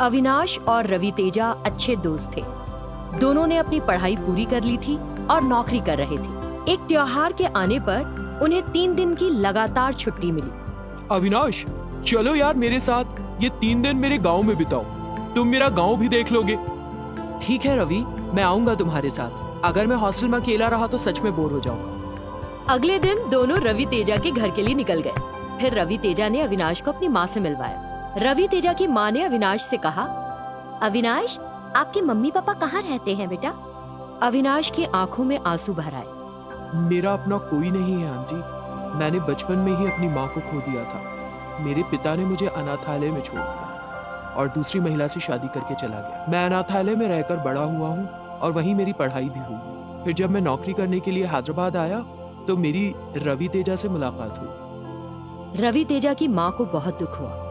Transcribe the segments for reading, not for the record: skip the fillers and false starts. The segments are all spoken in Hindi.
अविनाश और रवि तेजा अच्छे दोस्त थे। दोनों ने अपनी पढ़ाई पूरी कर ली थी और नौकरी कर रहे थे। एक त्योहार के आने पर उन्हें 3 दिन की लगातार छुट्टी मिली। अविनाश, चलो यार मेरे साथ, ये 3 दिन मेरे गांव में बिताओ। तुम मेरा गांव भी देख लोगे। ठीक है रवि, मैं आऊंगा तुम्हारे साथ। अगर मैं हॉस्टल में अकेला रहा तो सच में बोर हो जाऊंगा। अगले दिन दोनों रवि तेजा के घर के लिए निकल गए। फिर रवि तेजा ने अविनाश को अपनी माँ से मिलवाया। रवि तेजा की माँ ने अविनाश से कहा, अविनाश, आपके मम्मी पापा कहाँ रहते हैं बेटा? अविनाश की आंखों में आंसू भर आए। मेरा अपना कोई नहीं है आंटी। मैंने बचपन में ही अपनी माँ को खो दिया था। मेरे पिता ने मुझे अनाथालय में छोड़ दिया और दूसरी महिला से शादी करके चला गया। मैं अनाथालय में रहकर बड़ा हुआ हूँ और वहीं मेरी पढ़ाई भी हुई। फिर जब मैं नौकरी करने के लिए हैदराबाद आया तो मेरी रवि तेजा से मुलाकात हुई। रवि तेजा की माँ को बहुत दुख हुआ।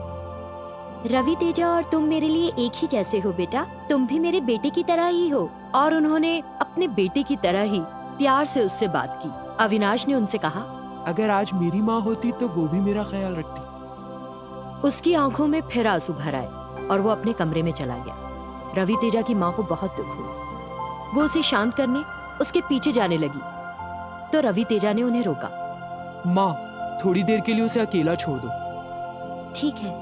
रवि तेजा और तुम मेरे लिए एक ही जैसे हो बेटा, तुम भी मेरे बेटे की तरह ही हो। और उन्होंने अपने बेटे की तरह ही प्यार से उससे बात की। अविनाश ने उनसे कहा, अगर आज मेरी माँ होती तो वो भी मेरा ख्याल रखती। उसकी आंखों में फिर आंसू भर आए और वो अपने कमरे में चला गया। रवि तेजा की माँ को बहुत दुख हुआ। वो उसे शांत करने उसके पीछे जाने लगी तो रवि तेजा ने उन्हें रोका। माँ, थोड़ी देर के लिए उसे अकेला छोड़ दो। ठीक है।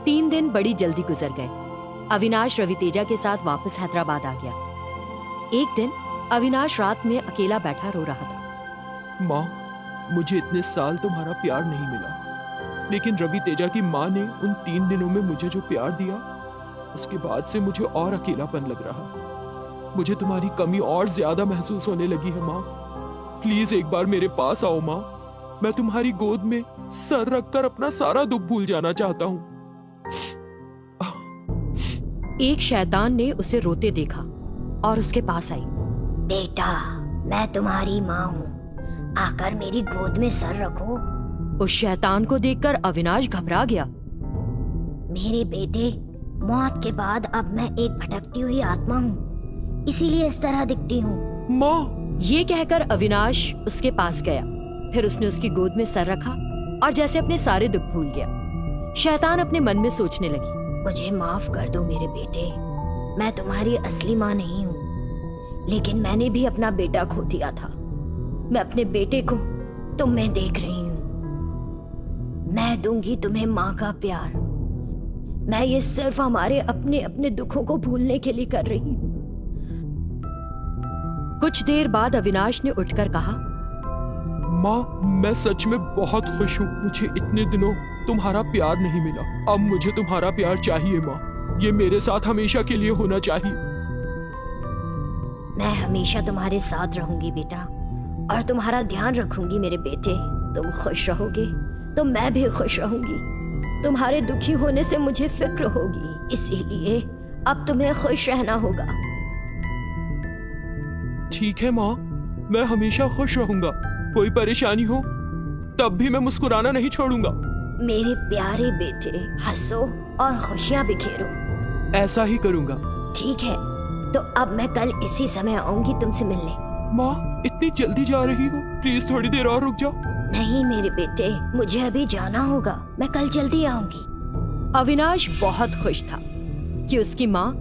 3 दिन बड़ी जल्दी गुजर गए। अविनाश रवि तेजा के साथ वापस हैदराबाद आ गया। एक दिन अविनाश रात में अकेला बैठा रो रहा था। माँ, मुझे इतने साल तुम्हारा प्यार नहीं मिला, लेकिन रवि तेजा की माँ ने उन 3 दिनों में मुझे जो प्यार दिया, उसके बाद से मुझे और अकेलापन लग रहा। मुझे तुम्हारी कमी और ज्यादा महसूस होने लगी है माँ। प्लीज एक बार मेरे पास आओ माँ। मैं तुम्हारी गोद में सर रखकर अपना सारा दुख भूल जाना चाहता हूँ। एक शैतान ने उसे रोते देखा और उसके पास आई। बेटा, मैं तुम्हारी माँ हूँ, आकर मेरी गोद में सर रखो। उस शैतान को देखकर अविनाश घबरा गया। मेरे बेटे, मौत के बाद अब मैं एक भटकती हुई आत्मा हूँ, इसीलिए इस तरह दिखती हूँ। माँ, ये कहकर अविनाश उसके पास गया। फिर उसने उसकी गोद में सर रखा और जैसे अपने सारे दुख भूल गया। शैतान अपने मन में सोचने लगी, मुझे माफ कर दो मेरे बेटे, मैं तुम्हारी असली माँ नहीं हूँ, लेकिन मैंने भी अपना बेटा खो दिया था। मैं अपने बेटे को तुम में देख रही हूँ। मैं दूंगी तुम्हें माँ का प्यार। मैं ये सिर्फ हमारे अपने अपने दुखों को भूलने के लिए कर रही हूँ। कुछ देर बाद अविनाश ने उठकर कहा, माँ, मैं सच में बहुत खुश हूँ। मुझे इतने दिनों तुम्हारा प्यार नहीं मिला। अब मुझे तुम्हारा प्यार चाहिए माँ। ये मेरे साथ हमेशा के लिए होना चाहिए। मैं हमेशा तुम्हारे साथ रहूंगी बेटा, और तुम्हारा ध्यान रखूंगी मेरे बेटे। तुम खुश रहोगे तो मैं भी खुश रहूंगी। तुम्हारे दुखी होने से मुझे फिक्र होगी, इसीलिए अब तुम्हें खुश रहना होगा। ठीक है माँ, मैं हमेशा खुश रहूंगा। कोई परेशानी हो तब भी मैं मुस्कुराना नहीं छोड़ूंगा। मेरे प्यारे बेटे, हंसो और खुशियाँ बिखेरो। ऐसा ही करूंगा। ठीक है, तो अब मैं कल इसी समय आऊंगी तुमसे मिलने। माँ, इतनी जल्दी जा रही हो? प्लीज थोड़ी देर और रुक जाओ। नहीं मेरे बेटे, मुझे अभी जाना होगा। मैं कल जल्दी आऊंगी। अविनाश बहुत खुश था कि उसकी माँ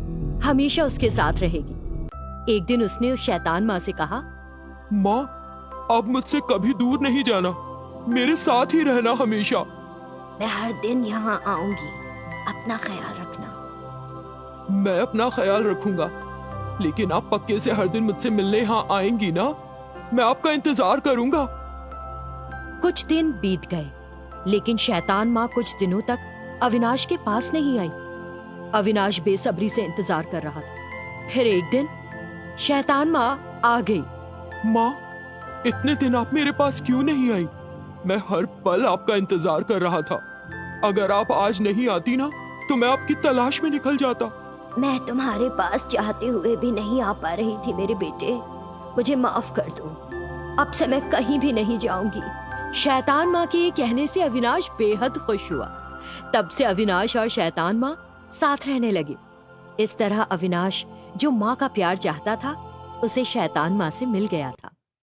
हमेशा उसके साथ रहेगी। एक दिन उसने उस शैतान माँ से कहा, माँ, अब मुझसे कभी दूर नहीं जाना। मेरे साथ ही रहना हमेशा। मैं हर दिन यहाँ आऊंगी। अपना ख्याल रखना। मैं अपना ख्याल रखूंगा, लेकिन आप पक्के से हर दिन मुझसे मिलने यहाँ आएंगी ना? मैं आपका इंतजार करूंगा। कुछ दिन बीत गए, लेकिन शैतान माँ कुछ दिनों तक अविनाश के पास नहीं आई। अविनाश बेसब्री से इंतजार कर रहा था। फिर एक दिन शैतान माँ आ गई। माँ, इतने दिन आप मेरे पास क्यों नहीं आई? मैं हर पल आपका इंतजार कर रहा था। अगर आप आज नहीं आती ना तो मैं आपकी तलाश में निकल जाता। मैं तुम्हारे पास चाहते हुए भी नहीं आ पा रही थी मेरे बेटे। मुझे माफ कर दो। अब से मैं कहीं भी नहीं जाऊंगी। शैतान माँ के ये कहने से अविनाश बेहद खुश हुआ। तब से अविनाश और शैतान माँ साथ रहने लगे। इस तरह अविनाश जो माँ का प्यार चाहता था, उसे शैतान माँ से मिल गया था।